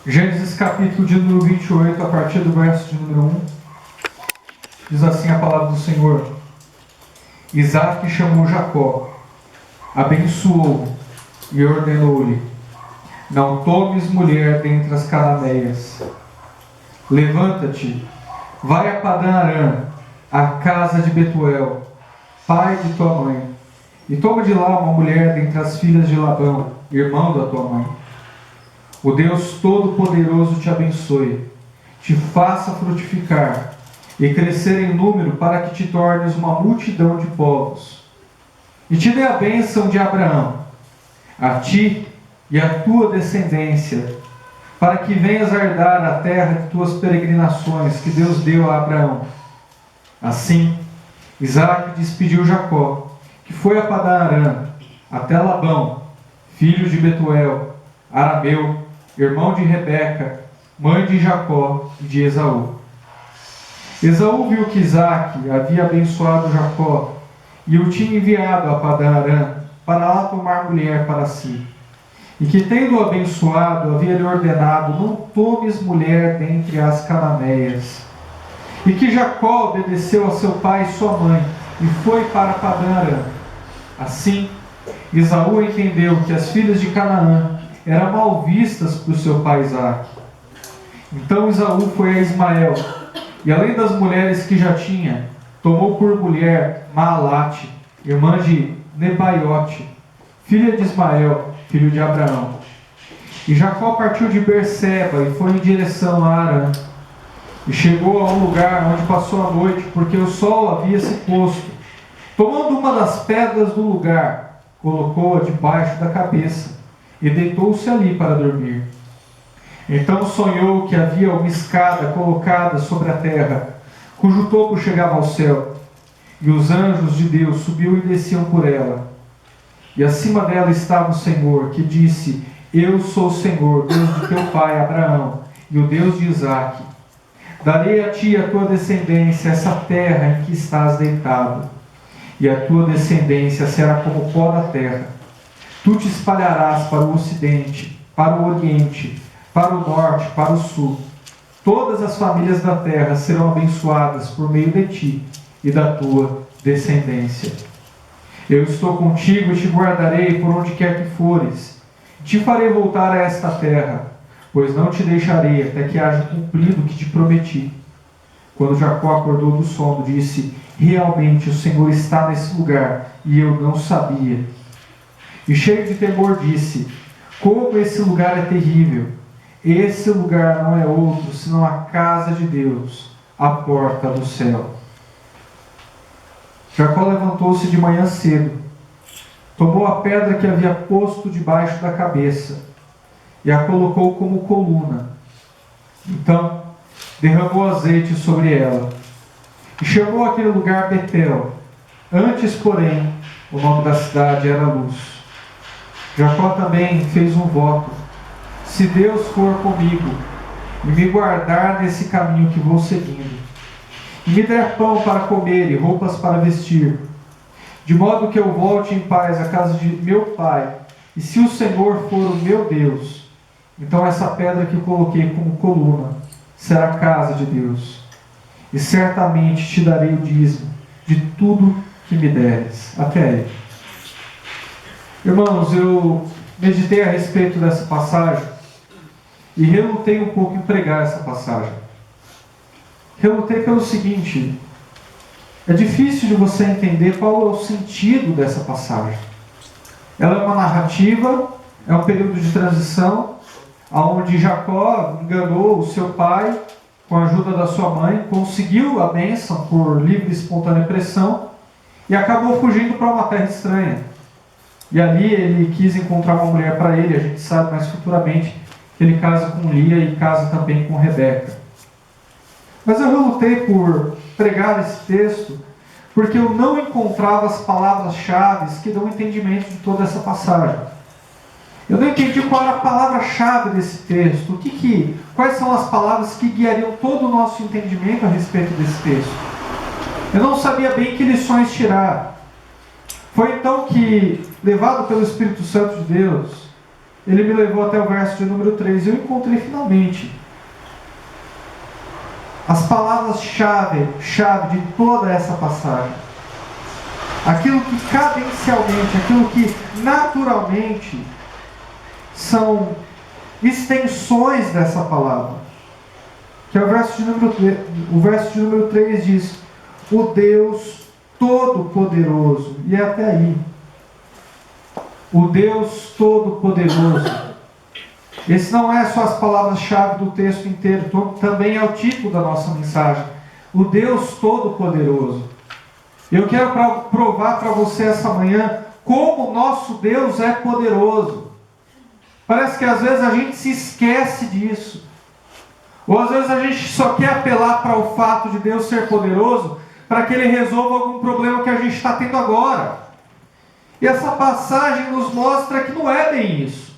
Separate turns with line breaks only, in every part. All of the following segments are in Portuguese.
Gênesis capítulo de número 28, a partir do verso de número 1, diz assim a palavra do Senhor. Isaac chamou Jacó, abençoou-o e ordenou-lhe: não tomes mulher dentre as cananeias. Levanta-te, vai a Padã-Arã, à casa de Betuel, pai de tua mãe, e toma de lá uma mulher dentre as filhas de Labão, irmão da tua mãe. O Deus Todo-Poderoso te abençoe, te faça frutificar e crescer em número, para que te tornes uma multidão de povos. E te dê a bênção de Abraão, a ti e a tua descendência, para que venhas a herdar a terra de tuas peregrinações, que Deus deu a Abraão. Assim, Isaac despediu Jacó, que foi a Padã-Arã, até Labão, filho de Betuel, arameu, irmão de Rebeca, mãe de Jacó e de Esaú. Esaú viu que Isaac havia abençoado Jacó e o tinha enviado a Padã-Arã para lá tomar mulher para si. E que, tendo-o abençoado, havia lhe ordenado: não tomes mulher dentre as cananeias. E que Jacó obedeceu a seu pai e sua mãe e foi para Padã-Arã. Assim, Esaú entendeu que as filhas de Canaã eram mal vistas por seu pai Isaac. Então Esaú foi a Ismael, e além das mulheres que já tinha, tomou por mulher Maalate, irmã de Nebaiote, filha de Ismael, filho de Abraão. E Jacó partiu de Berseba e foi em direção a Arã. E chegou a um lugar onde passou a noite, porque o sol havia se posto. Tomando uma das pedras do lugar, colocou-a debaixo da cabeça e deitou-se ali para dormir. Então sonhou que havia uma escada colocada sobre a terra, cujo topo chegava ao céu, e os anjos de Deus subiam e desciam por ela. E acima dela estava o Senhor, que disse: eu sou o Senhor, Deus de teu pai Abraão, e o Deus de Isaque. Darei a ti e a tua descendência essa terra em que estás deitado, e a tua descendência será como o pó da terra. Tu te espalharás para o ocidente, para o oriente, para o norte, para o sul. Todas as famílias da terra serão abençoadas por meio de ti e da tua descendência. Eu estou contigo e te guardarei por onde quer que fores. Te farei voltar a esta terra, pois não te deixarei até que haja cumprido o que te prometi. Quando Jacó acordou do sono, disse: realmente o Senhor está nesse lugar, e eu não sabia. E cheio de temor disse: como esse lugar é terrível! Esse lugar não é outro, senão a casa de Deus, a porta do céu. Jacó levantou-se de manhã cedo, tomou a pedra que havia posto debaixo da cabeça e a colocou como coluna. Então derramou azeite sobre ela e chamou aquele lugar Betel. Antes, porém, o nome da cidade era Luz. Jacó também fez um voto: se Deus for comigo e me guardar nesse caminho que vou seguindo, e me der pão para comer e roupas para vestir, de modo que eu volte em paz à casa de meu pai, e se o Senhor for o meu Deus, então essa pedra que coloquei como coluna será a casa de Deus, e certamente te darei o dízimo de tudo que me deres. Até aí. Irmãos, eu meditei a respeito dessa passagem e relutei um pouco em pregar essa passagem. Relutei pelo seguinte: é difícil de você entender qual é o sentido dessa passagem. Ela é uma narrativa, é um período de transição, onde Jacó enganou o seu pai com a ajuda da sua mãe, conseguiu a bênção por livre e espontânea pressão e acabou fugindo para uma terra estranha. E ali ele quis encontrar uma mulher para ele, a gente sabe, mas futuramente ele casa com Lia e casa também com Rebeca. Mas eu relutei por pregar esse texto, porque eu não encontrava as palavras-chave que dão entendimento de toda essa passagem. Eu não entendi qual era a palavra-chave desse texto, quais são as palavras que guiariam todo o nosso entendimento a respeito desse texto. Eu não sabia bem que lições tirar. Foi então que, levado pelo Espírito Santo de Deus, ele me levou até o verso de número 3 e eu encontrei finalmente as palavras-chave de toda essa passagem. Aquilo que cadencialmente, aquilo que naturalmente são extensões dessa palavra. Que é o verso de número 3 diz: o Deus Todo-Poderoso. E é até aí. O Deus Todo-Poderoso. Esse não é só as palavras-chave do texto inteiro, também é o título da nossa mensagem. O Deus Todo-Poderoso. Eu quero provar para você essa manhã como o nosso Deus é poderoso. Parece que às vezes a gente se esquece disso. Ou às vezes a gente só quer apelar para o fato de Deus ser poderoso para que Ele resolva algum problema que a gente está tendo agora. E essa passagem nos mostra que não é bem isso.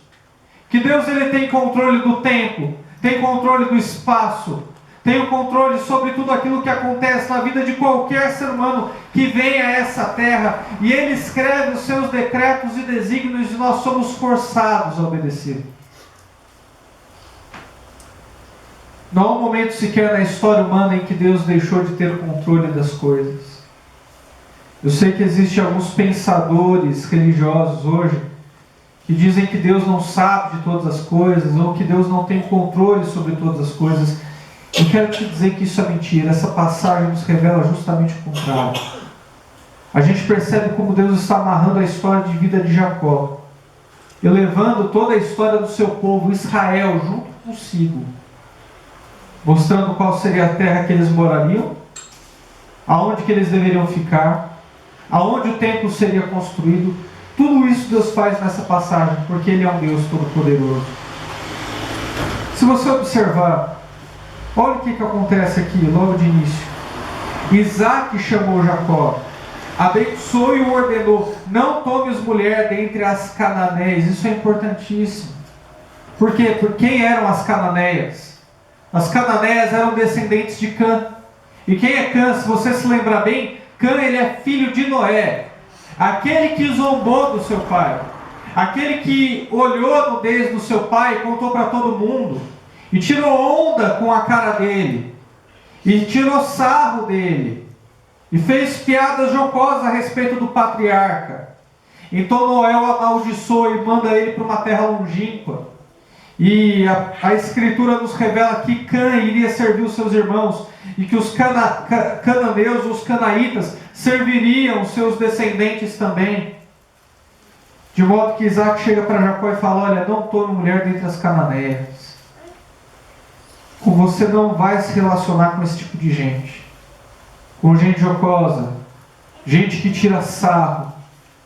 Que Deus ele tem controle do tempo, tem controle do espaço, tem o controle sobre tudo aquilo que acontece na vida de qualquer ser humano que vem a essa terra. E Ele escreve os seus decretos e desígnios e nós somos forçados a obedecer. Não há um momento sequer na história humana em que Deus deixou de ter o controle das coisas. Eu sei que existem alguns pensadores religiosos hoje que dizem que Deus não sabe de todas as coisas, ou que Deus não tem controle sobre todas as coisas. Eu quero te dizer que isso é mentira. Essa passagem nos revela justamente o contrário. A gente percebe como Deus está amarrando a história de vida de Jacó, e levando toda a história do seu povo, Israel, junto consigo, mostrando qual seria a terra que eles morariam, aonde que eles deveriam ficar, aonde o templo seria construído. Tudo isso Deus faz nessa passagem, porque Ele é um Deus todo-poderoso. Se você observar, olha o que acontece aqui, logo de início. Isaac chamou Jacó, abençoou e o ordenou: não tomes mulher dentre as cananeias. Isso é importantíssimo. Por quê? Por quem eram as cananeias? As cananeias eram descendentes de Cã. E quem é Cã? Se você se lembrar bem, Cã ele é filho de Noé. Aquele que zombou do seu pai, aquele que olhou a nudez do seu pai e contou para todo mundo, e tirou onda com a cara dele, e tirou sarro dele, e fez piadas jocosas a respeito do patriarca. Então Noé o amaldiçoou e manda ele para uma terra longínqua. E a Escritura nos revela que Cã iria servir os seus irmãos, e que os cananeus, os canaítas, serviriam os seus descendentes também. De modo que Isaac chega para Jacó e fala: olha, não tome mulher dentre as cananeias. Com você não vai se relacionar com esse tipo de gente. Com gente jocosa, gente que tira sarro,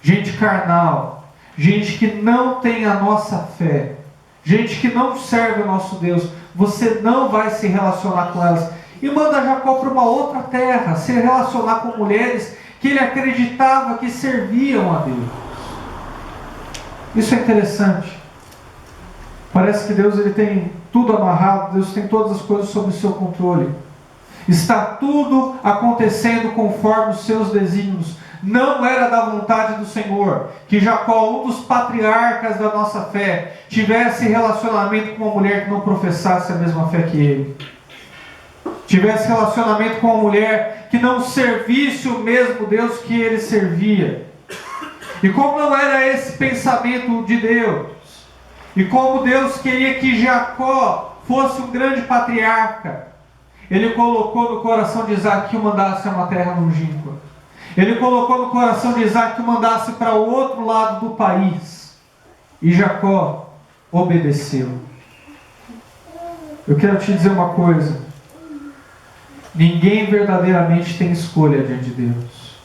gente carnal, gente que não tem a nossa fé, gente que não serve o nosso Deus. Você não vai se relacionar com elas. E manda Jacó para uma outra terra, se relacionar com mulheres que ele acreditava que serviam a Deus. Isso é interessante. Parece que Deus ele tem tudo amarrado, Deus tem todas as coisas sob o seu controle. Está tudo acontecendo conforme os seus desígnios. Não era da vontade do Senhor que Jacó, um dos patriarcas da nossa fé, tivesse relacionamento com uma mulher que não professasse a mesma fé que ele. Tivesse relacionamento com uma mulher que não servisse o mesmo Deus que ele servia. E como não era esse pensamento de Deus, e como Deus queria que Jacó fosse um grande patriarca, Ele colocou no coração de Isaac que o mandasse a uma terra longínqua. Ele colocou no coração de Isaac que o mandasse para o outro lado do país. E Jacó obedeceu. Eu quero te dizer uma coisa. Ninguém verdadeiramente tem escolha diante de Deus.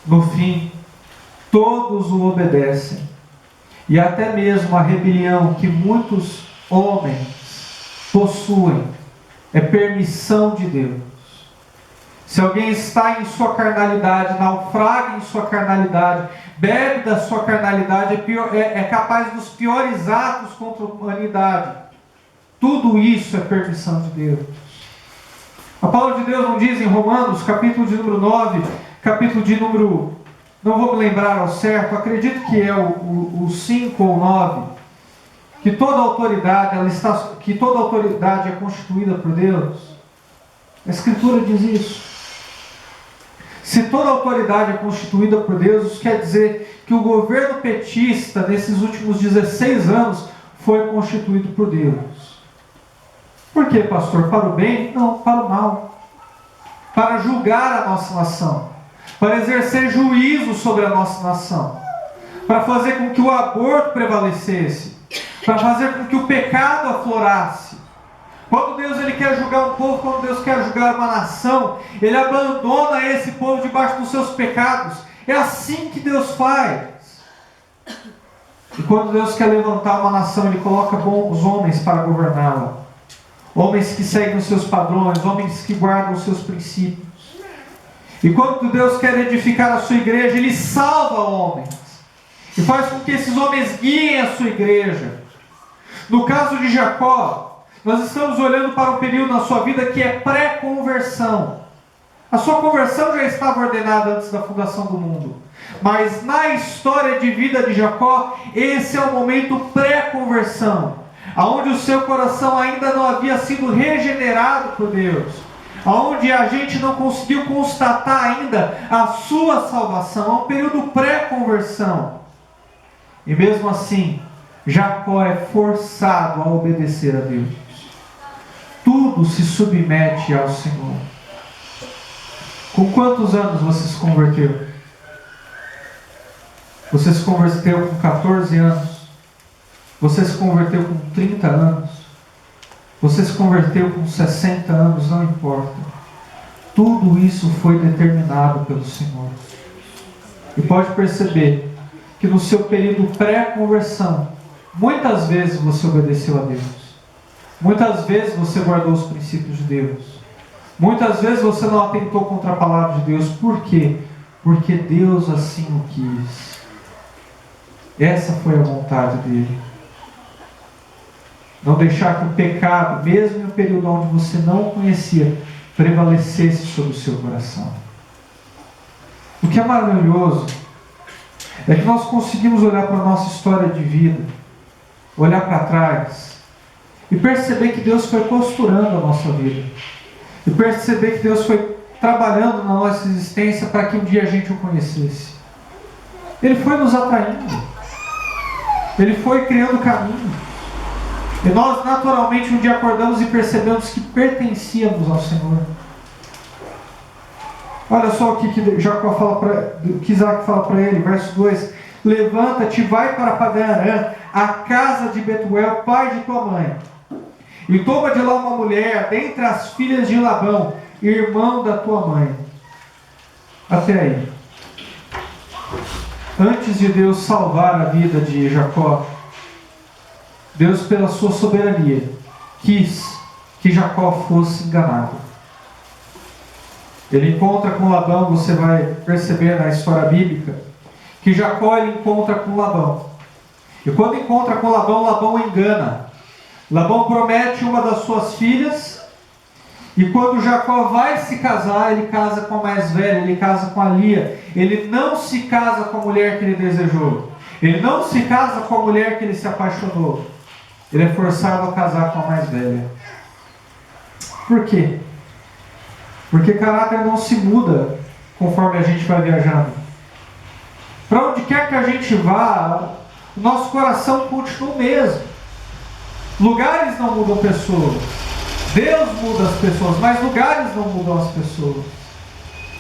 No fim, todos o obedecem. E até mesmo a rebelião que muitos homens possuem é permissão de Deus. Se alguém está em sua carnalidade, naufraga em sua carnalidade, bebe da sua carnalidade, é capaz dos piores atos contra a humanidade. Tudo isso é permissão de Deus. A palavra de Deus não diz em Romanos, capítulo de número 9, capítulo de número, não vou me lembrar ao certo, acredito que é o 5 ou 9, que toda autoridade, que toda autoridade é constituída por Deus? A Escritura diz isso. Se toda autoridade é constituída por Deus, isso quer dizer que o governo petista, nesses últimos 16 anos, foi constituído por Deus. Por quê, pastor? Para o bem? Não, para o mal. Para julgar a nossa nação. Para exercer juízo sobre a nossa nação. Para fazer com que o aborto prevalecesse. Para fazer com que o pecado aflorasse. Quando Deus ele quer julgar um povo, quando Deus quer julgar uma nação, Ele abandona esse povo debaixo dos seus pecados. É assim que Deus faz. E quando Deus quer levantar uma nação, Ele coloca bons homens para governá-la. Homens que seguem os seus padrões, homens que guardam os seus princípios. E quando Deus quer edificar a sua igreja, Ele salva homens. E faz com que esses homens guiem a sua igreja. No caso de Jacó, nós estamos olhando para um período na sua vida que é pré-conversão. A sua conversão já estava ordenada antes da fundação do mundo. Mas na história de vida de Jacó, esse é o momento pré-conversão. Onde o seu coração ainda não havia sido regenerado por Deus. Onde a gente não conseguiu constatar ainda a sua salvação. É um período pré-conversão. E mesmo assim, Jacó é forçado a obedecer a Deus. Tudo se submete ao Senhor. Com quantos anos você se converteu? Você se converteu com 14 anos? Você se converteu com 30 anos? Você se converteu com 60 anos? Não importa. Tudo isso foi determinado pelo Senhor. E pode perceber que no seu período pré-conversão, muitas vezes você obedeceu a Deus. Muitas vezes você guardou os princípios de Deus. Muitas vezes você não atentou contra a palavra de Deus. Por quê? Porque Deus assim o quis. Essa foi a vontade dele. Não deixar que o pecado, mesmo em um período onde você não o conhecia, prevalecesse sobre o seu coração. O que é maravilhoso é que nós conseguimos olhar para a nossa história de vida, olhar para trás e perceber que Deus foi costurando a nossa vida. E perceber que Deus foi trabalhando na nossa existência para que um dia a gente o conhecesse. Ele foi nos atraindo. Ele foi criando caminho. E nós naturalmente um dia acordamos e percebemos que pertencíamos ao Senhor. Olha só o que Jacó fala que Isaac fala para ele, verso 2: levanta-te, vai para Padã-Arã, a casa de Betuel, pai de tua mãe, e toma de lá uma mulher dentre as filhas de Labão, irmão da tua mãe. Até aí. Antes de Deus salvar a vida de Jacó, Deus, pela sua soberania, quis que Jacó fosse enganado. Ele encontra com Labão, você vai perceber na história bíblica, que Jacó ele encontra com Labão. E quando encontra com Labão, Labão engana. Labão promete uma das suas filhas, e quando Jacó vai se casar, ele casa com a mais velha, ele casa com a Lia. Ele não se casa com a mulher que ele desejou. Ele não se casa com a mulher que ele se apaixonou. Ele é forçado a casar com a mais velha. Por quê? Porque caráter não se muda conforme a gente vai viajando. Para onde quer que a gente vá, o nosso coração continua o mesmo. Lugares não mudam pessoas. Deus muda as pessoas, mas lugares não mudam as pessoas.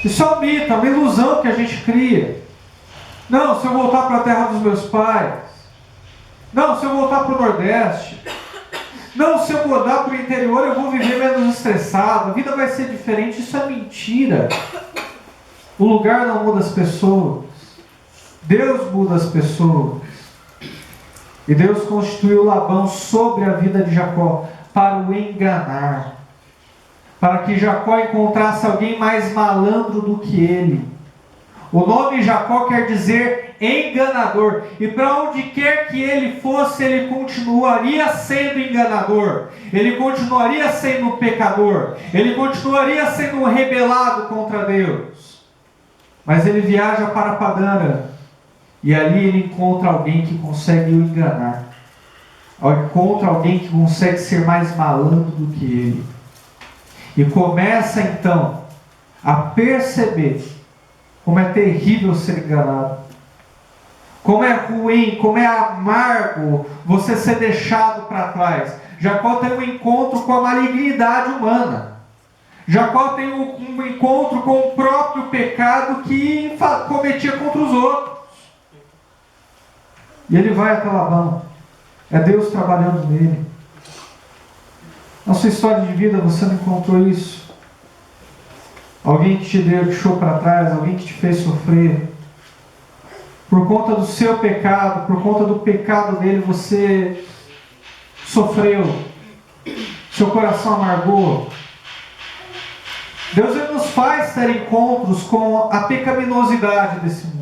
Isso é um mito, é uma ilusão que a gente cria. Não, se eu voltar para a terra dos meus pais. Não, se eu voltar para o Nordeste. Não, se eu mudar para o interior eu vou viver menos estressado. A vida vai ser diferente. Isso é mentira. O lugar não muda as pessoas. Deus muda as pessoas. E Deus constituiu Labão sobre a vida de Jacó para o enganar. Para que Jacó encontrasse alguém mais malandro do que ele. O nome Jacó quer dizer enganador. E para onde quer que ele fosse, ele continuaria sendo enganador. Ele continuaria sendo um pecador. Ele continuaria sendo um rebelado contra Deus. Mas ele viaja para Padã-Arã. E ali ele encontra alguém que consegue o enganar. encontra alguém que consegue ser mais malandro do que ele. E começa então a perceber como é terrível ser enganado. Como é ruim, como é amargo você ser deixado para trás. Jacó tem um encontro com a malignidade humana. Jacó tem um encontro com o próprio pecado que cometia contra os outros. E ele vai até Labão. É Deus trabalhando nele. Na sua história de vida você não encontrou isso? Alguém que te deixou para trás, alguém que te fez sofrer. Por conta do seu pecado, por conta do pecado dele, você sofreu. Seu coração amargou. Deus ele nos faz ter encontros com a pecaminosidade desse mundo.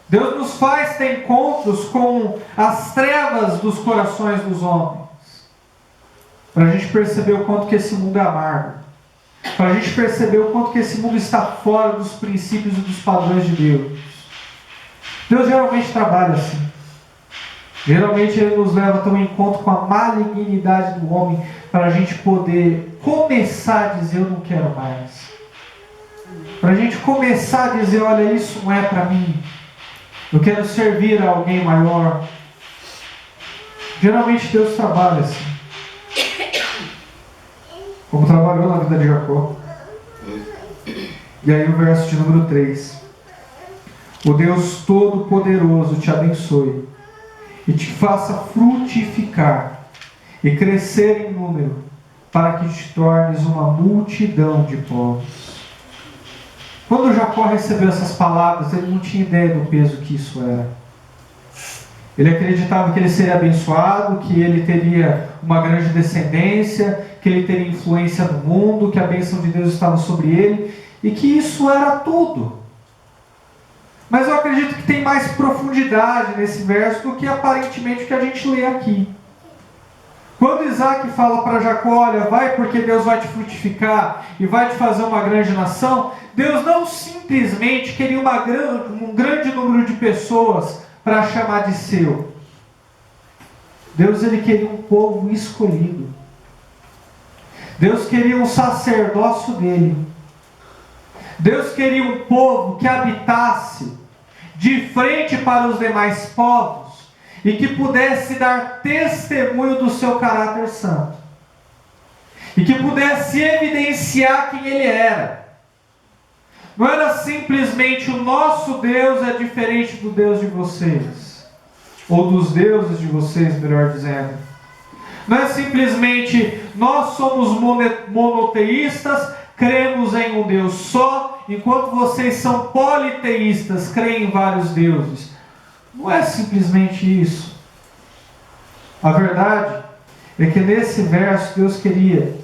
Deus nos faz ter encontros com as trevas dos corações dos homens. Para a gente perceber o quanto que esse mundo é amargo. Para a gente perceber o quanto que esse mundo está fora dos princípios e dos padrões de Deus. Deus geralmente trabalha assim. Geralmente Ele nos leva a ter um encontro com a malignidade do homem, para a gente poder começar a dizer: eu não quero mais. Para a gente começar a dizer: olha, isso não é para mim. Eu quero servir a alguém maior. Geralmente Deus trabalha assim. Como trabalhou na vida de Jacó. E aí o verso de número 3. O Deus Todo-Poderoso te abençoe e te faça frutificar e crescer em número, para que te tornes uma multidão de povos. Quando Jacó recebeu essas palavras, ele não tinha ideia do peso que isso era. Ele acreditava que ele seria abençoado, que ele teria uma grande descendência, que ele teria influência no mundo, que a bênção de Deus estava sobre ele, e que isso era tudo. Mas eu acredito que tem mais profundidade nesse verso do que aparentemente o que a gente lê aqui. Quando Isaac fala para Jacó: olha, vai porque Deus vai te frutificar e vai te fazer uma grande nação, Deus não simplesmente queria um grande número de pessoas para chamar de seu. Deus ele queria um povo escolhido. Deus queria um sacerdócio dele. Deus queria um povo que habitasse de frente para os demais povos e que pudesse dar testemunho do seu caráter santo. E que pudesse evidenciar quem ele era. Não era simplesmente: o nosso Deus é diferente do Deus de vocês. Ou dos deuses de vocês, melhor dizendo. Não é simplesmente: nós somos monoteístas, cremos em um Deus só, enquanto vocês são politeístas, creem em vários deuses. Não é simplesmente isso. A verdade é que nesse verso Deus queria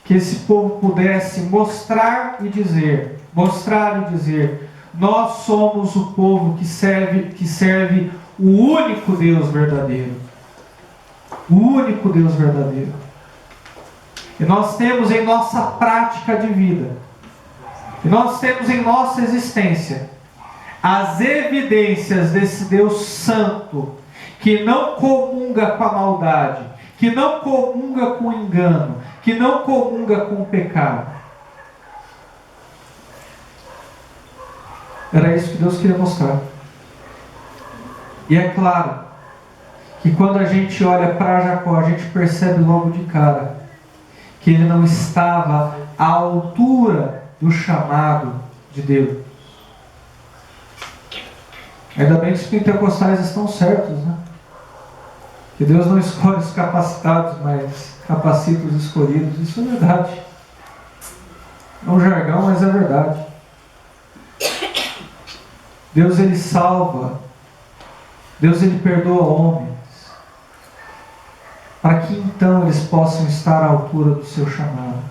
que esse povo pudesse mostrar e dizer: nós somos o povo que serve o único Deus verdadeiro. O único Deus verdadeiro. E nós temos em nossa prática de vida, e nós temos em nossa existência, as evidências desse Deus santo, que não comunga com a maldade, que não comunga com o engano, que não comunga com o pecado. Era isso que Deus queria mostrar. E é claro que quando a gente olha para Jacó, a gente percebe logo de cara que ele não estava à altura do chamado de Deus. Ainda bem que os pentecostais estão certos, né? Que Deus não escolhe os capacitados, mas capacita os escolhidos. Isso é verdade. É um jargão, mas é verdade. Deus ele salva. Deus ele perdoa homens, para que então eles possam estar à altura do seu chamado.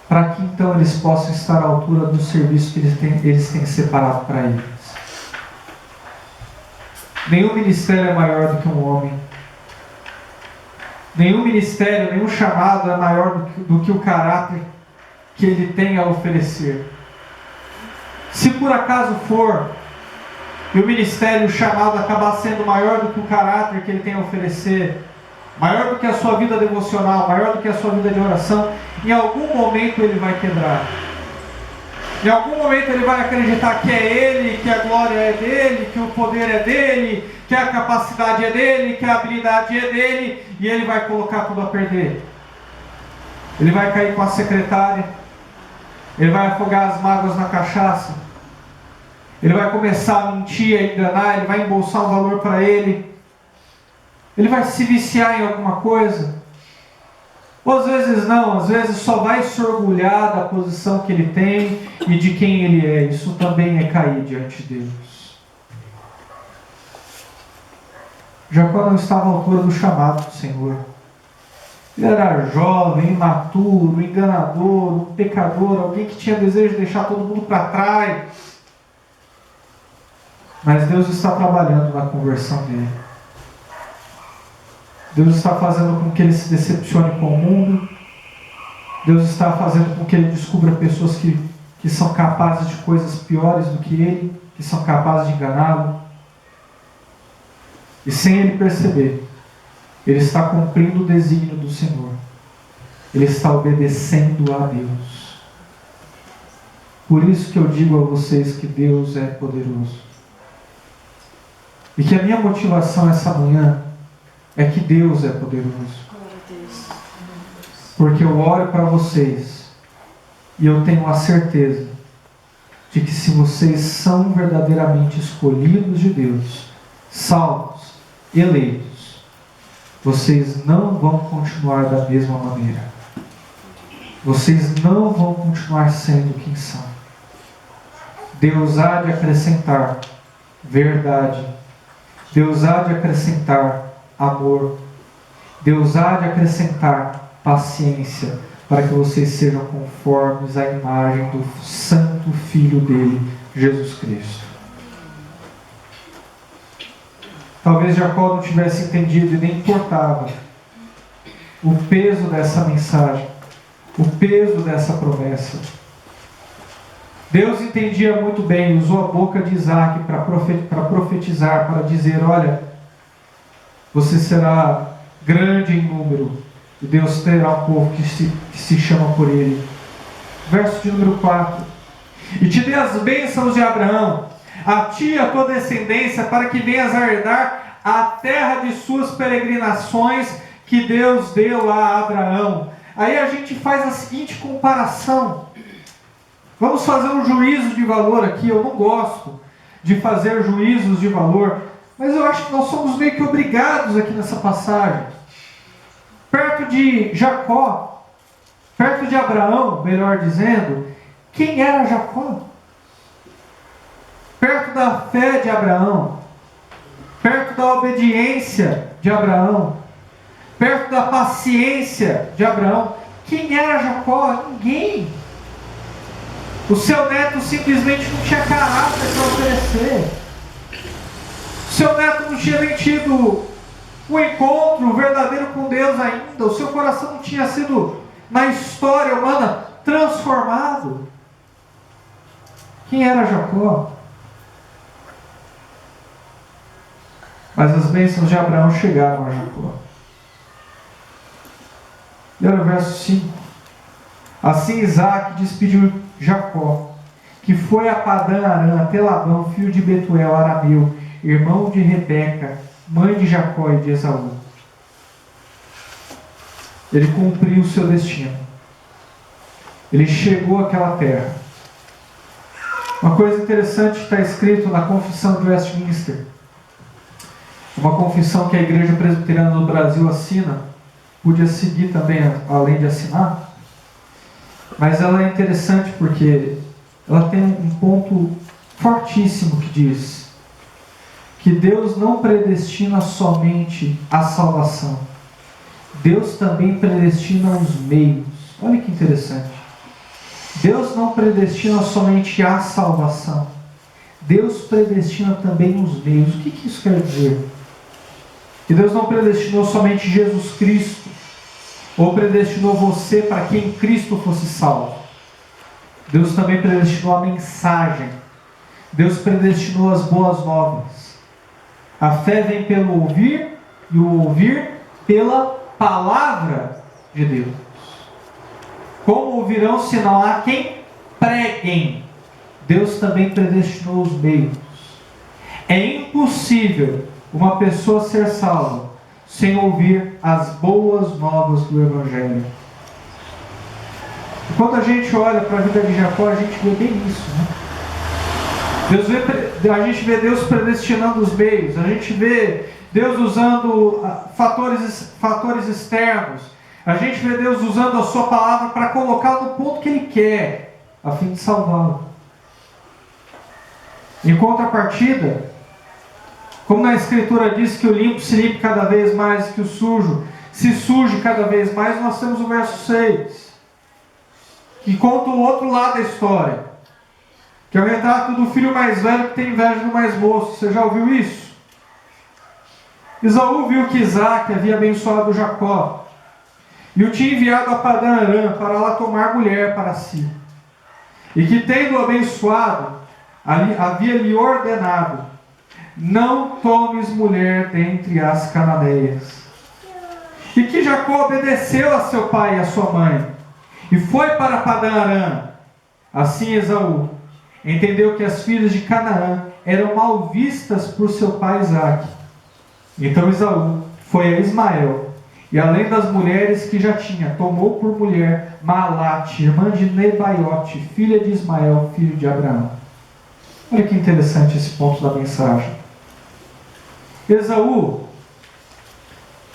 Para que então eles possam estar à altura do serviço que eles têm separado para eles. Nenhum ministério é maior do que um homem. Nenhum ministério, nenhum chamado é maior do que o caráter que ele tem a oferecer. Se por acaso for, e o ministério, o chamado, acabar sendo maior do que o caráter que ele tem a oferecer, maior do que a sua vida devocional, maior do que a sua vida de oração, em algum momento ele vai quebrar. Em algum momento ele vai acreditar que é ele, que a glória é dele, que o poder é dele, que a capacidade é dele, que a habilidade é dele, e ele vai colocar tudo a perder. Ele vai cair com a secretária, ele vai afogar as mágoas na cachaça, ele vai começar a mentir, a enganar, ele vai embolsar um valor para ele vai se viciar em alguma coisa. Ou às vezes não, às vezes só vai se orgulhar da posição que ele tem e de quem ele é. Isso também é cair diante de Deus. Jacó não estava à altura do chamado do Senhor. Ele era jovem, imaturo, enganador, um pecador, alguém que tinha desejo de deixar todo mundo para trás. Mas Deus está trabalhando na conversão dele. Deus está fazendo com que ele se decepcione com o mundo. Deus está fazendo com que ele descubra pessoas que são capazes de coisas piores do que ele, que são capazes de enganá-lo. E sem ele perceber, ele está cumprindo o desígnio do Senhor. Ele está obedecendo a Deus. Por isso que eu digo a vocês que Deus é poderoso. E que a minha motivação essa manhã é que Deus é poderoso. Porque eu oro para vocês e eu tenho a certeza de que se vocês são verdadeiramente escolhidos de Deus, salvos, eleitos, vocês não vão continuar da mesma maneira. Vocês não vão continuar sendo quem são. Deus há de acrescentar verdade. Deus há de acrescentar amor. Deus há de acrescentar paciência para que vocês sejam conformes à imagem do Santo Filho dele, Jesus Cristo. Talvez Jacó não tivesse entendido e nem importava o peso dessa mensagem, o peso dessa promessa. Deus entendia muito bem, usou a boca de Isaac para profetizar, para dizer: olha, você será grande em número, e Deus terá um povo que se chama por ele. Verso de número 4. E te dê as bênçãos de Abraão, a ti e a tua descendência, para que venhas a herdar a terra de suas peregrinações, que Deus deu a Abraão. Aí a gente faz a seguinte comparação. Vamos fazer um juízo de valor aqui. Eu não gosto de fazer juízos de valor, mas eu acho que nós somos meio que obrigados aqui nessa passagem. Perto de Jacó, perto de Abraão, melhor dizendo, quem era Jacó? Perto da fé de Abraão, perto da obediência de Abraão, perto da paciência de Abraão, quem era Jacó? Ninguém. O seu neto simplesmente não tinha caráter para oferecer. O seu neto não tinha nem tido o encontro verdadeiro com Deus ainda. O seu coração não tinha sido, na história humana, transformado. Quem era Jacó? Mas as bênçãos de Abraão chegaram a Jacó. E olha o verso 5. Assim Isaac despediu Jacó, que foi a Padã Arã até Labão, filho de Betuel, arameu, irmão de Rebeca, mãe de Jacó e de Esaú. Ele cumpriu o seu destino. Ele chegou àquela terra. Uma coisa interessante está escrito na Confissão de Westminster. Uma confissão que a Igreja Presbiteriana do Brasil assina. Podia seguir também, além de assinar. Mas ela é interessante porque ela tem um ponto fortíssimo que diz que Deus não predestina somente a salvação. Deus também predestina os meios. Olha que interessante. Deus não predestina somente a salvação. Deus predestina também os meios. O que isso quer dizer? Que Deus não predestinou somente Jesus Cristo, ou predestinou você para que em Cristo fosse salvo. Deus também predestinou a mensagem. Deus predestinou as boas novas. A fé vem pelo ouvir e o ouvir pela palavra de Deus. Como ouvirão se não há quem preguem? Deus também predestinou os meios. É impossível uma pessoa ser salva sem ouvir as boas novas do Evangelho. E quando a gente olha para a vida de Jacó, a gente vê bem isso, né? A gente vê Deus predestinando os meios, a gente vê Deus usando fatores externos, a gente vê Deus usando a sua palavra para colocá-lo no ponto que Ele quer, a fim de salvá-lo. Em contrapartida, como na Escritura diz que o limpo se limpe cada vez mais, que o sujo se suje cada vez mais, nós temos o verso 6, que conta o outro lado da história, que é o retrato do filho mais velho que tem inveja do mais moço. Você já ouviu isso? Esaú viu que Isaac havia abençoado Jacó e o tinha enviado a Padã Arã para lá tomar mulher para si, e que, tendo-o abençoado, havia lhe ordenado: não tomes mulher dentre as cananeias. E que Jacó obedeceu a seu pai e a sua mãe, e foi para Padã Arã. Assim Esaú entendeu que as filhas de Canaã eram mal vistas por seu pai Isaque. Então Esaú foi a Ismael, e além das mulheres que já tinha, tomou por mulher Maalate, irmã de Nebaiote, filha de Ismael, filho de Abraão. Olha que interessante esse ponto da mensagem. Esaú,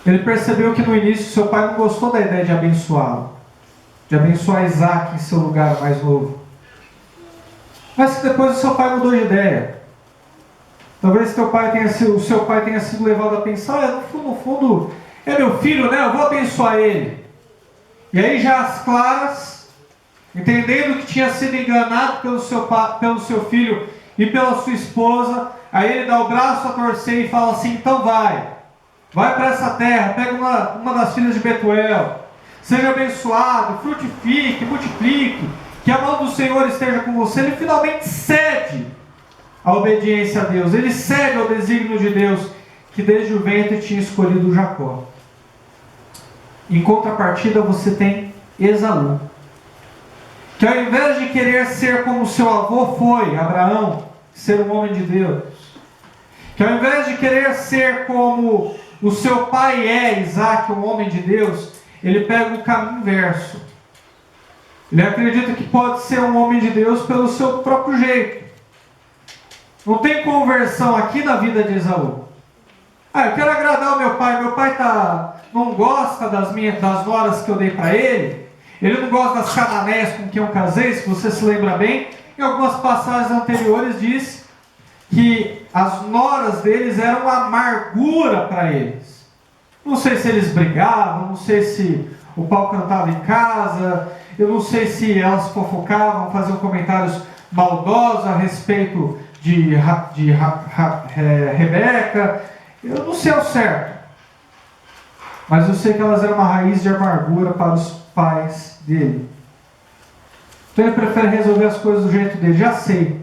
ele percebeu que no início seu pai não gostou da ideia de abençoá-lo, de abençoar Isaque em seu lugar mais novo. Mas que depois o seu pai mudou de ideia. Talvez o seu pai tenha sido levado a pensar: no fundo, é meu filho, né? Eu vou abençoar ele. E aí, já às claras, entendendo que tinha sido enganado pelo seu filho e pela sua esposa, aí ele dá o braço a torcer e fala assim: então vai para essa terra, pega uma das filhas de Betuel, seja abençoado, frutifique, multiplique, que a mão do Senhor esteja com você. Ele finalmente cede a obediência a Deus, ele cede ao desígnio de Deus, que desde o ventre tinha escolhido Jacó. Em contrapartida, você tem Esaú, que ao invés de querer ser como seu avô foi, Abraão, ser um homem de Deus, que ao invés de querer ser como o seu pai é, Isaque, um homem de Deus, ele pega o caminho inverso. Ele acredita que pode ser um homem de Deus pelo seu próprio jeito. Não tem conversão aqui na vida de Esaú. Eu quero agradar o meu pai não gosta das noras que eu dei para ele, ele não gosta das cananeias com quem eu casei, se você se lembra bem. Em algumas passagens anteriores diz que as noras deles eram uma amargura para eles. Não sei se eles brigavam, não sei se o pau cantava em casa, eu não sei se elas fofocavam, faziam comentários maldosos a respeito de Rebeca. Eu não sei ao certo, mas eu sei que elas eram uma raiz de amargura para os pais dele. Então ele prefere resolver as coisas do jeito dele. Já sei,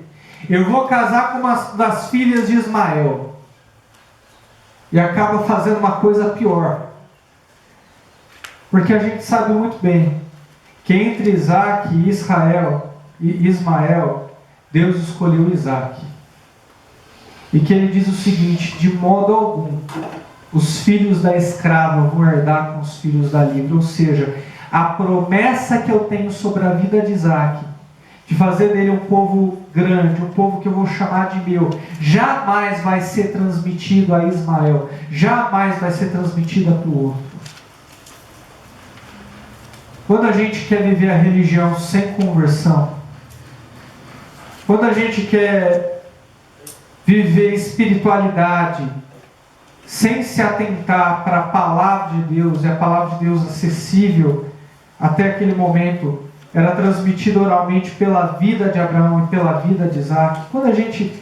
eu vou casar com uma das filhas de Ismael, e acaba fazendo uma coisa pior, porque a gente sabe muito bem que entre Isaque e Ismael, Deus escolheu Isaque. E que ele diz o seguinte: de modo algum, os filhos da escrava vão herdar com os filhos da livre. Ou seja, a promessa que eu tenho sobre a vida de Isaque, de fazer dele um povo grande, um povo que eu vou chamar de meu, jamais vai ser transmitido a Ismael, jamais vai ser transmitida para o outro. Quando a gente quer viver a religião sem conversão, quando a gente quer viver espiritualidade sem se atentar para a palavra de Deus, e a palavra de Deus acessível até aquele momento era transmitida oralmente pela vida de Abraão e pela vida de Isaque. Quando a gente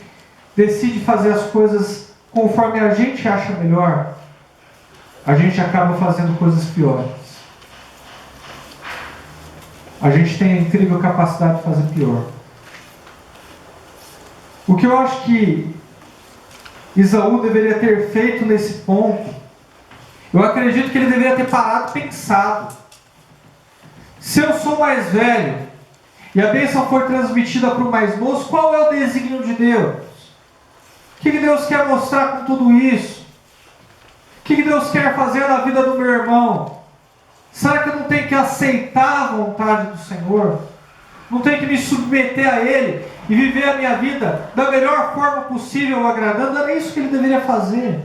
decide fazer as coisas conforme a gente acha melhor, a gente acaba fazendo coisas piores. A gente tem a incrível capacidade de fazer pior. O que eu acho que Esaú deveria ter feito nesse ponto, eu acredito que ele deveria ter parado e pensado. Se eu sou mais velho, e a bênção for transmitida para o mais moço, qual é o desígnio de Deus? O que Deus quer mostrar com tudo isso? O que Deus quer fazer na vida do meu irmão? Será que eu não tenho que aceitar a vontade do Senhor? Não tenho que me submeter a Ele e viver a minha vida da melhor forma possível, agradando? Era isso que ele deveria fazer.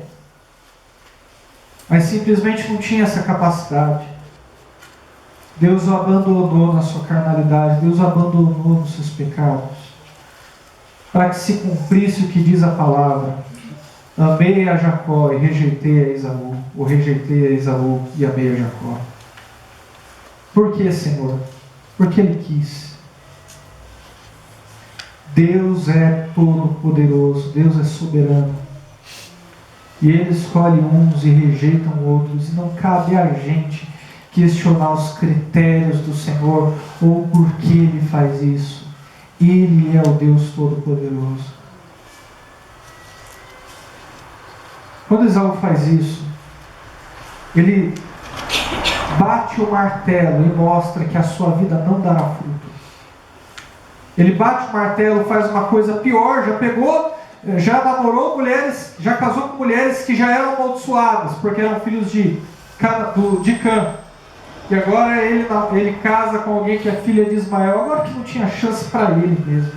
Mas simplesmente não tinha essa capacidade. Deus o abandonou na sua carnalidade, Deus o abandonou nos seus pecados, para que se cumprisse o que diz a palavra: amei a Jacó e rejeitei a Esaú, ou rejeitei a Esaú e amei a Jacó. Por que, Senhor? Porque Ele quis. Deus é todo-poderoso, Deus é soberano, e Ele escolhe uns e rejeitam outros, e não cabe a gente questionar os critérios do Senhor, ou por que Ele faz isso. Ele é o Deus Todo-Poderoso. Quando Esaú faz isso, ele bate o martelo e mostra que a sua vida não dará fruto. Ele bate o martelo, faz uma coisa pior, já namorou mulheres, já casou com mulheres que já eram amaldiçoadas, porque eram filhos de Cã. E agora ele casa com alguém que é filha de Ismael, agora que não tinha chance para ele mesmo.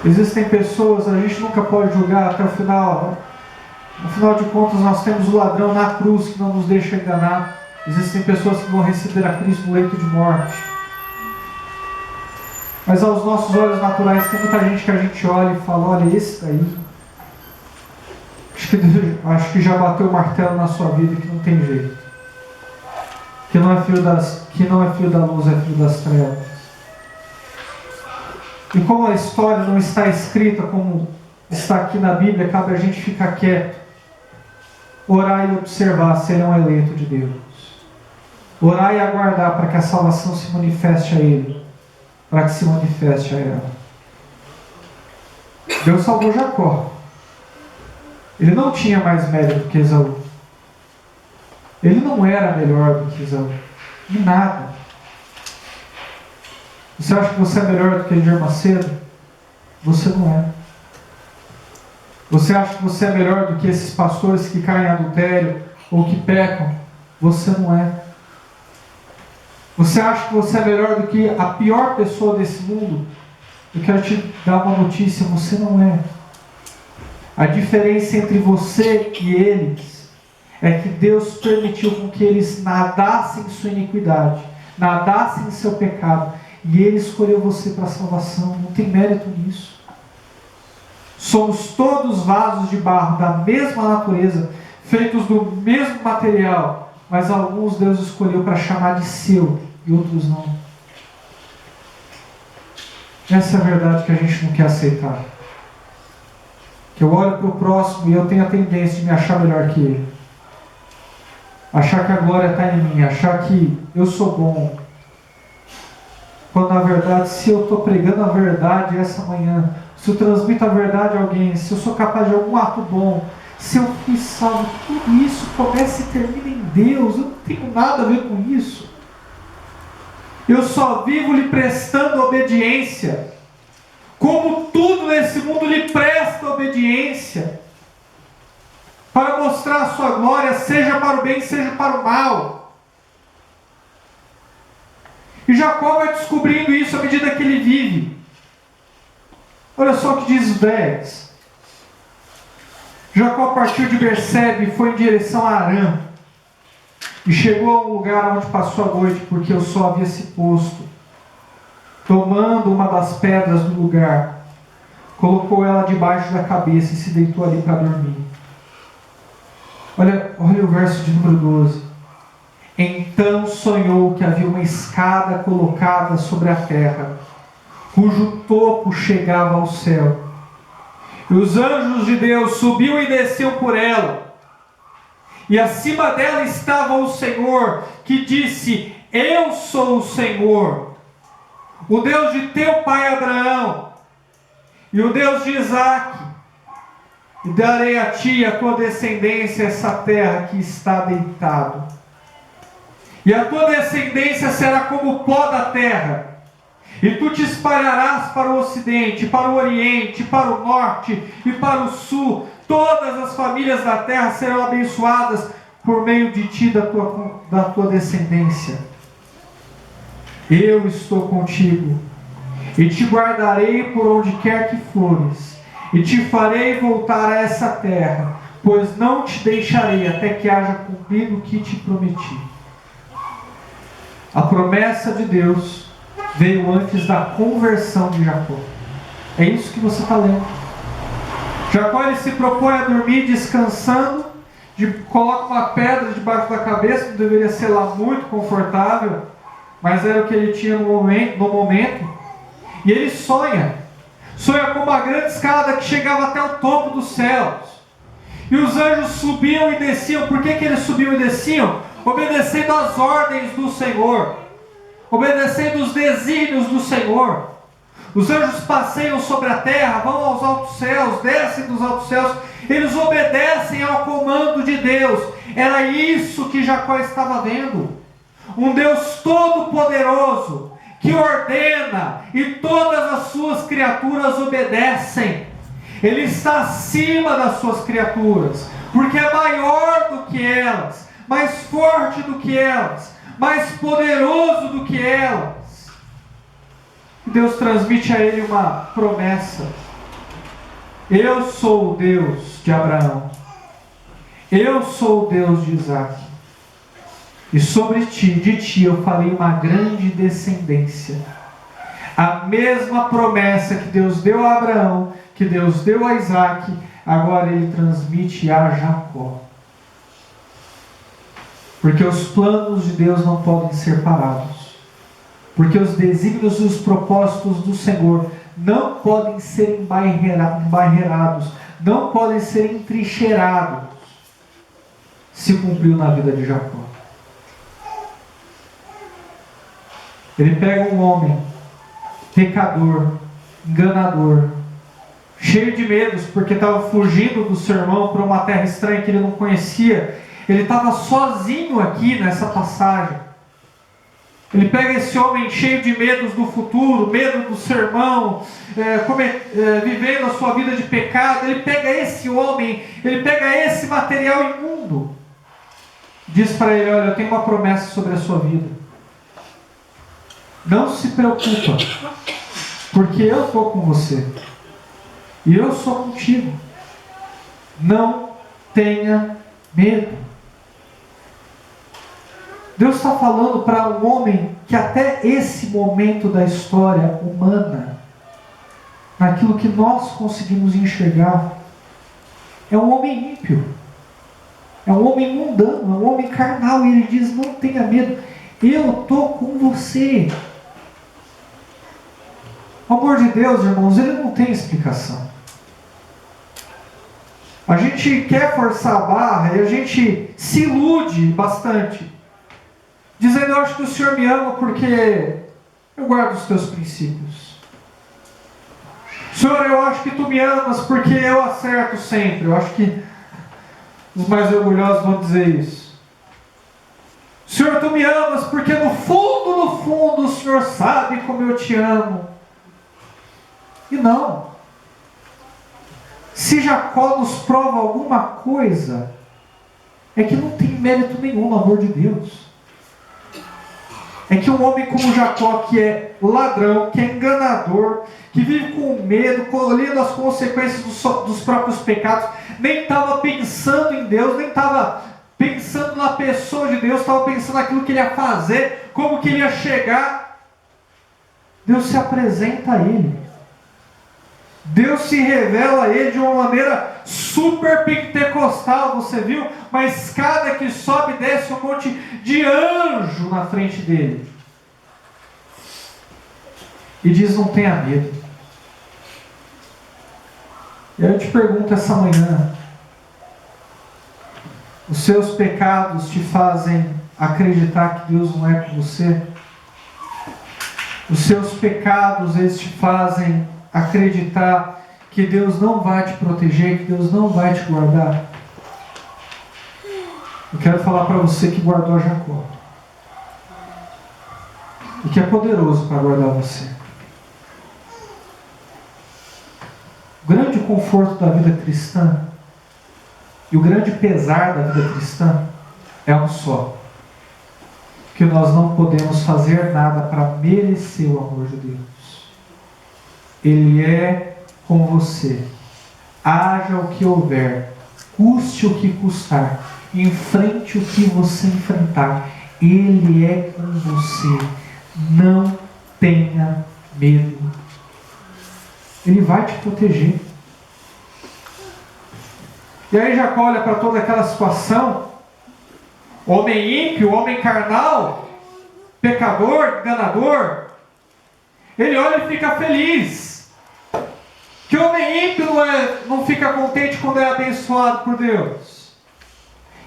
Existem pessoas, a gente nunca pode julgar até o final. No final de contas, nós temos o ladrão na cruz que não nos deixa enganar. Existem pessoas que vão receber a Cristo no leito de morte. Mas aos nossos olhos naturais, tem muita gente que a gente olha e fala: olha, esse daí, acho que já bateu o martelo na sua vida, que não tem jeito. Que não é filho da luz, é filho das trevas. E como a história não está escrita como está aqui na Bíblia, cabe a gente ficar quieto, orar e observar se ele é um eleito de Deus. Orar e aguardar para que a salvação se manifeste a ele, para que se manifeste a ela. Deus salvou Jacó. Ele não tinha mais mérito que Esaú. Ele não era melhor do que Esaú. Em nada. Você acha que você é melhor do que Edir Macedo? Você não é. Você acha que você é melhor do que esses pastores que caem em adultério ou que pecam? Você não é. Você acha que você é melhor do que a pior pessoa desse mundo? Eu quero te dar uma notícia: você não é. A diferença entre você e eles é que Deus permitiu com que eles nadassem em sua iniquidade, nadassem em seu pecado, e Ele escolheu você para a salvação. Não tem mérito nisso. Somos todos vasos de barro da mesma natureza, feitos do mesmo material, mas alguns Deus escolheu para chamar de seu e outros não. Essa é a verdade que a gente não quer aceitar. Que eu olho para o próximo e eu tenho a tendência de me achar melhor que ele. Achar que a glória está em mim, achar que eu sou bom. Quando na verdade, se eu estou pregando a verdade essa manhã, se eu transmito a verdade a alguém, se eu sou capaz de algum ato bom, se eu fui salvo, tudo isso começa e termina em Deus. Eu não tenho nada a ver com isso. Eu só vivo lhe prestando obediência, como tudo nesse mundo lhe presta obediência, para mostrar a sua glória, seja para o bem, seja para o mal. E Jacó vai descobrindo isso à medida que ele vive. Olha só o que diz os 10. Jacó partiu de Bersebe e foi em direção a Arã, e chegou a um lugar onde passou a noite, porque o sol havia se posto. Tomando uma das pedras do lugar, colocou ela debaixo da cabeça e se deitou ali para dormir. Olha o verso de número 12. Então sonhou que havia uma escada colocada sobre a terra, cujo topo chegava ao céu. E os anjos de Deus subiam e desciam por ela. E acima dela estava o Senhor, que disse: Eu sou o Senhor, o Deus de teu pai Abraão, e o Deus de Isaque, e darei a ti e a tua descendência essa terra que está deitado. E a tua descendência será como o pó da terra, e tu te espalharás para o ocidente, para o oriente, para o norte e para o sul. Todas as famílias da terra serão abençoadas por meio de ti, da tua descendência. Eu estou contigo, e te guardarei por onde quer que fores, e te farei voltar a essa terra, pois não te deixarei até que haja cumprido o que te prometi. A promessa de Deus veio antes da conversão de Jacó. É isso que você está lendo. Jacó, ele se propõe a dormir descansando, coloca uma pedra debaixo da cabeça, não deveria ser lá muito confortável, mas era o que ele tinha no momento. E ele sonha com uma grande escada que chegava até o topo dos céus. E os anjos subiam e desciam. Por que eles subiam e desciam? Obedecendo às ordens do Senhor, obedecendo os desígnios do Senhor. Os anjos passeiam sobre a terra, vão aos altos céus, descem dos altos céus. Eles obedecem ao comando de Deus. Era isso que Jacó estava vendo. Um Deus todo-poderoso, que ordena, e todas as suas criaturas obedecem. Ele está acima das suas criaturas, porque é maior do que elas, mais forte do que elas, mais poderoso do que elas. Deus transmite a ele uma promessa: eu sou o Deus de Abraão, eu sou o Deus de Isaque, e sobre ti, de ti eu farei uma grande descendência. A mesma promessa que Deus deu a Abraão, que Deus deu a Isaque, agora ele transmite a Jacó. Porque os planos de Deus não podem ser parados. Porque os desígnios e os propósitos do Senhor não podem ser embairrados, não podem ser entrincheirados. Se cumpriu na vida de Jacó. Ele pega um homem pecador, enganador, cheio de medos, porque estava fugindo do seu irmão para uma terra estranha que ele não conhecia. Ele estava sozinho aqui nessa passagem. Ele pega esse homem cheio de medos do futuro, medo do seu irmão, vivendo a sua vida de pecado. Ele pega esse homem, ele pega esse material imundo, diz para ele: olha, eu tenho uma promessa sobre a sua vida. Não se preocupa, porque eu estou com você, e eu sou contigo. Não tenha medo. Deus está falando para um homem que até esse momento da história humana, naquilo que nós conseguimos enxergar, é um homem ímpio, é um homem mundano, é um homem carnal, e ele diz: não tenha medo, eu estou com você. O amor de Deus, irmãos, ele não tem explicação. A gente quer forçar a barra e a gente se ilude bastante, dizendo: eu acho que o Senhor me ama porque eu guardo os teus princípios. Senhor, eu acho que tu me amas porque eu acerto sempre. Eu acho que os mais orgulhosos vão dizer isso. Senhor, tu me amas porque no fundo, o Senhor sabe como eu te amo. E não. Se Jacó nos prova alguma coisa, é que não tem mérito nenhum no amor de Deus. É que um homem como Jacó, que é ladrão, que é enganador, que vive com medo, colhendo as consequências dos próprios pecados, nem estava pensando em Deus, nem estava pensando na pessoa de Deus, estava pensando naquilo que ele ia fazer, como que ele ia chegar. Deus se apresenta a ele. Deus se revela a ele de uma maneira super pentecostal, você viu? Uma escada que sobe e desce, um monte de anjo na frente dele. E diz: não tenha medo. E aí eu te pergunto essa manhã: os seus pecados te fazem acreditar que Deus não é com você? Os seus pecados, eles te fazem acreditar que Deus não vai te proteger, que Deus não vai te guardar. Eu quero falar para você que guardou Jacó. E que é poderoso para guardar você. O grande conforto da vida cristã e o grande pesar da vida cristã é um só. Que nós não podemos fazer nada para merecer o amor de Deus. Ele é com você. Haja o que houver, custe o que custar, enfrente o que você enfrentar. Ele é com você. Não tenha medo. Ele vai te proteger. E aí Jacó olha para toda aquela situação. Homem ímpio, homem carnal, pecador, enganador. Ele olha e fica feliz. Que homem ímpio não fica contente quando é abençoado por Deus.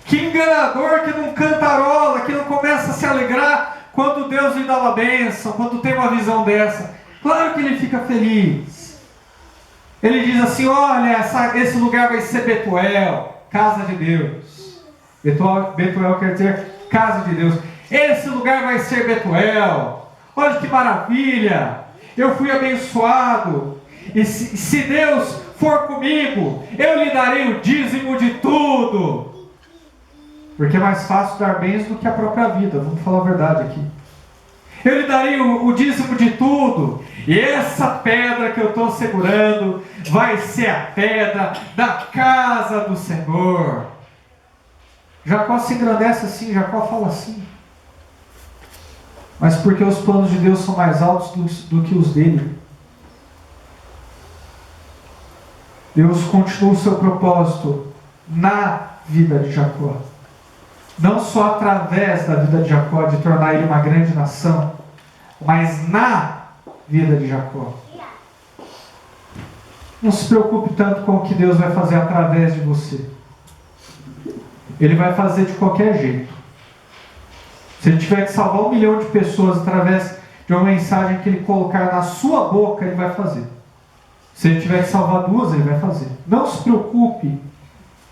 Que enganador que não cantarola, que não começa a se alegrar quando Deus lhe dá uma bênção, quando tem uma visão dessa. Claro que ele fica feliz. Ele diz assim: olha, esse lugar vai ser Betuel, casa de Deus. Betuel quer dizer casa de Deus. Esse lugar vai ser Betuel. Olha que maravilha. Eu fui abençoado. E se Deus for comigo, eu lhe darei o dízimo de tudo. Porque é mais fácil dar bens do que a própria vida. Vamos falar a verdade aqui. Eu lhe darei o dízimo de tudo. E essa pedra que eu estou segurando vai ser a pedra da casa do Senhor. Jacó se engrandece assim, Jacó fala assim. Mas porque os planos de Deus são mais altos do que os dele. Deus continua o seu propósito na vida de Jacó. Não só através da vida de Jacó, de tornar ele uma grande nação, mas na vida de Jacó. Não se preocupe tanto com o que Deus vai fazer através de você. Ele vai fazer de qualquer jeito. Se ele tiver que salvar 1 milhão de pessoas através de uma mensagem que ele colocar na sua boca, ele vai fazer. Se ele tiver que salvar 2, ele vai fazer. Não se preocupe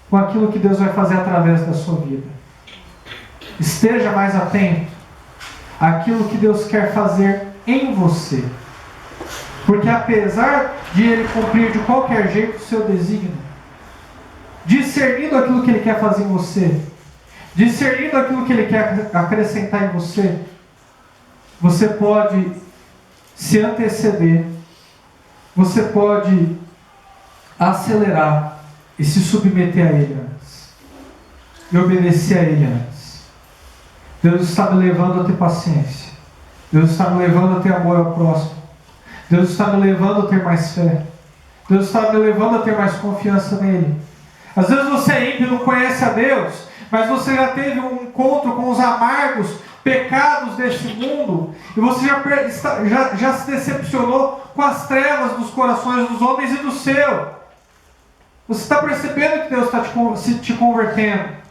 com aquilo que Deus vai fazer através da sua vida. Esteja mais atento àquilo que Deus quer fazer em você. Porque apesar de ele cumprir de qualquer jeito o seu desígnio, discernindo aquilo que ele quer fazer em você, discernindo aquilo que ele quer acrescentar em você, você pode se anteceder, você pode acelerar e se submeter a ele antes, e obedecer a ele antes. Deus está me levando a ter paciência, Deus está me levando a ter amor ao próximo, Deus está me levando a ter mais fé, Deus está me levando a ter mais confiança nele. Às vezes você é ímpio e não conhece a Deus, mas você já teve um encontro com os amargos pecados deste mundo, e você já se decepcionou com as trevas dos corações dos homens e do seu. Você está percebendo que Deus está te convertendo.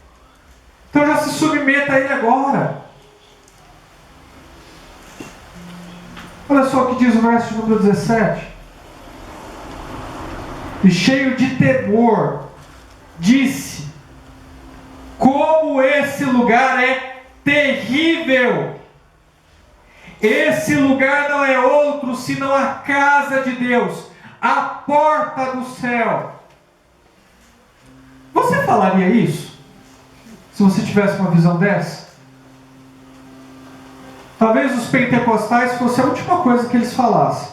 Então já se submeta a Ele agora. Olha só o que diz o verso número 17. E cheio de temor, disse: como esse lugar é terrível! Esse lugar não é outro senão a casa de Deus, a porta do céu. Você falaria isso? Se você tivesse uma visão dessa? Talvez os pentecostais fosse a última coisa que eles falassem.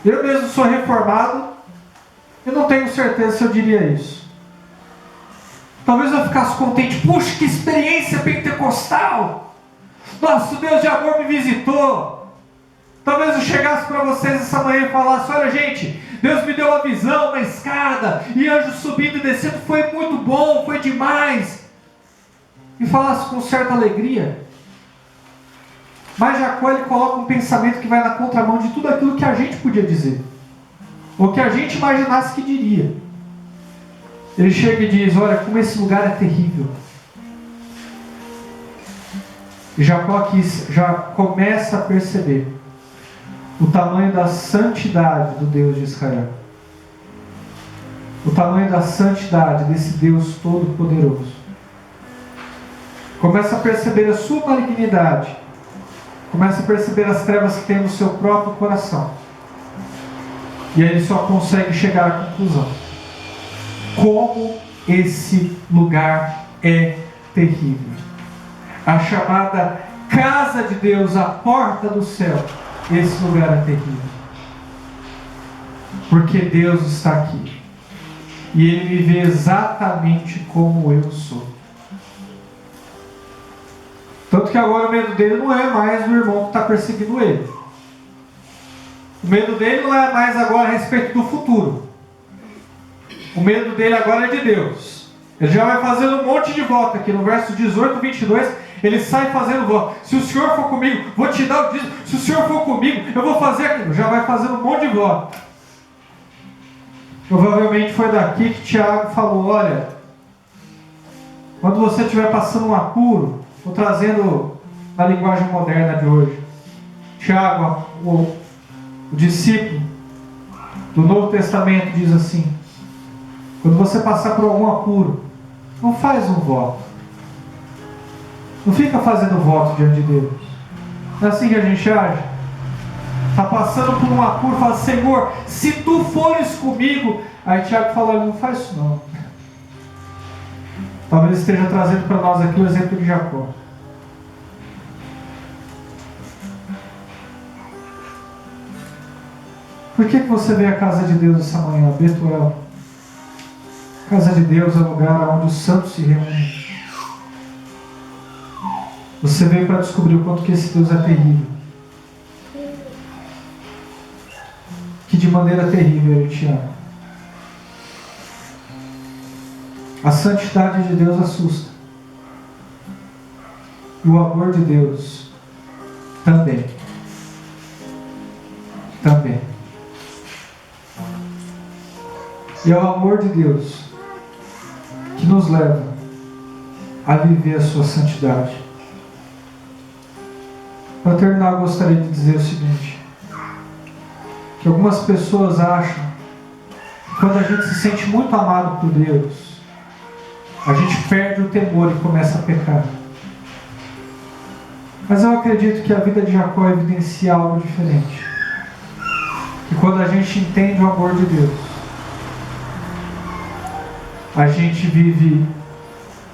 Eu mesmo sou reformado e não tenho certeza se eu diria isso. Talvez eu ficasse contente. Puxa, que experiência pentecostal! Nossa, o Deus de amor me visitou. Talvez eu chegasse para vocês essa manhã e falasse: olha gente, Deus me deu uma visão na escada, e anjos subindo e descendo, foi muito bom, foi demais. E falasse com certa alegria. Mas Jacó, ele coloca um pensamento que vai na contramão de tudo aquilo que a gente podia dizer, ou que a gente imaginasse que diria. Ele chega e diz: olha, como esse lugar é terrível. E Jacó aqui já começa a perceber o tamanho da santidade do Deus de Israel. O tamanho da santidade desse Deus Todo-Poderoso. Começa a perceber a sua malignidade. Começa a perceber as trevas que tem no seu próprio coração. E aí ele só consegue chegar à conclusão. Como esse lugar é terrível. A chamada casa de Deus, a porta do céu. Esse lugar é terrível. Porque Deus está aqui. E Ele me vê exatamente como eu sou. Tanto que agora o medo dele não é mais do irmão que está perseguindo ele. O medo dele não é mais agora a respeito do futuro. O medo dele agora é de Deus. Ele já vai fazendo um monte de voto aqui. No verso 18, 22, ele sai fazendo voto. Se o Senhor for comigo, vou te dar o dízimo. Se o Senhor for comigo, eu vou fazer aquilo. Já vai fazendo um monte de voto. Provavelmente foi daqui que Tiago falou: olha, quando você estiver passando um apuro, estou trazendo na linguagem moderna de hoje, Tiago, o discípulo do Novo Testamento, diz assim: quando você passar por algum apuro, não faz um voto. Não fica fazendo voto diante de Deus. Não é assim que a gente age? Está passando por um apuro, fala: Senhor, se tu fores comigo. Aí Tiago fala: não faz isso não. Talvez esteja trazendo para nós aqui o exemplo de Jacó. Por que você vê a casa de Deus essa manhã, Betuel? A casa de Deus é o lugar onde os santos se reúnem. Você veio para descobrir o quanto que esse Deus é terrível. Que de maneira terrível Ele te ama. A santidade de Deus assusta. E o amor de Deus também. Também. E é o amor de Deus que nos leva a viver a sua santidade. Para terminar, eu gostaria de dizer o seguinte: que algumas pessoas acham que quando a gente se sente muito amado por Deus, a gente perde o temor e começa a pecar. Mas eu acredito que a vida de Jacó evidencia algo diferente. Que quando a gente entende o amor de Deus, a gente vive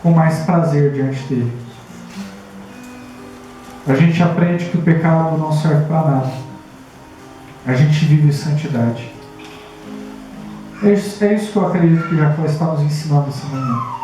com mais prazer diante dele. A gente aprende que o pecado não serve para nada. A gente vive santidade. É isso que eu acredito que Jacó está nos ensinando essa manhã.